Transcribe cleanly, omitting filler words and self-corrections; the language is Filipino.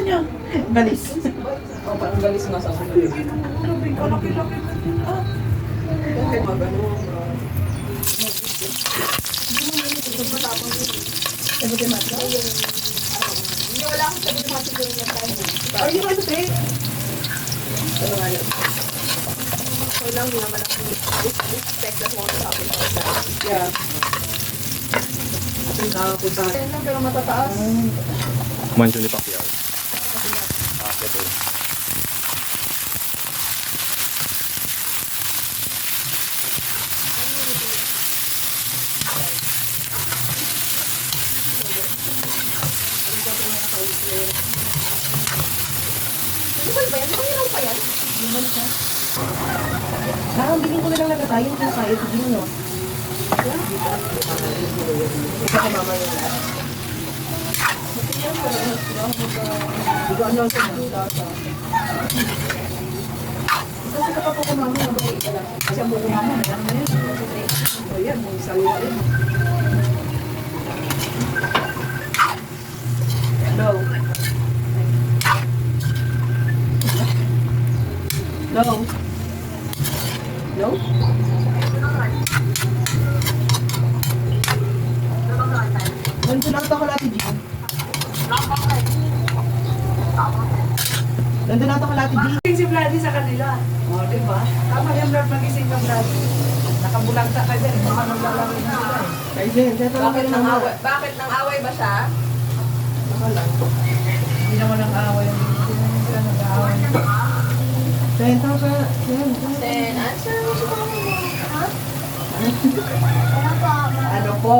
niya. Galis. O, parang galis nga sa ako. Grabe ka, laki-laki. Ah. Bakit magano? Sabi kay Mata? Hindi, wala akong sabi sa siguro na tayo. Ay, hindi ko ito, te. Ano nga yun? So lang naman ako expect that mo sa akin. Yeah. Kasi nakapunta. Yan lang, pero matataas. Manjuli Pacquiao. Ito. Ano ba yan? Ano yung pa yan? Nakambigin ko na lang nagkatayin kung kaya ito din, no? Ito ka mama yung lahat. Hindi ko ano sa mga. Kasi kapag ako mama, Kasi ang buko mama, alam na yun. O yan, may salita rin. No. No. No? nandun lang ito kalati, G. Nandun lang ito kalati, G. Gising si Vladdy sa kanila. O, di ba? Tama yung Brad magising ka, Vladdy. Nakabulagta ka dyan. Baka maglalaro na sila eh. Kaya Jen, dito lang kayo ng away. Bakit nang away ba siya? Hindi naman ang away. Hindi naman sila nag-aaway. Jen, tama ka. Jen, Then, answer mo sa mga ha? Ano pa? Ano po?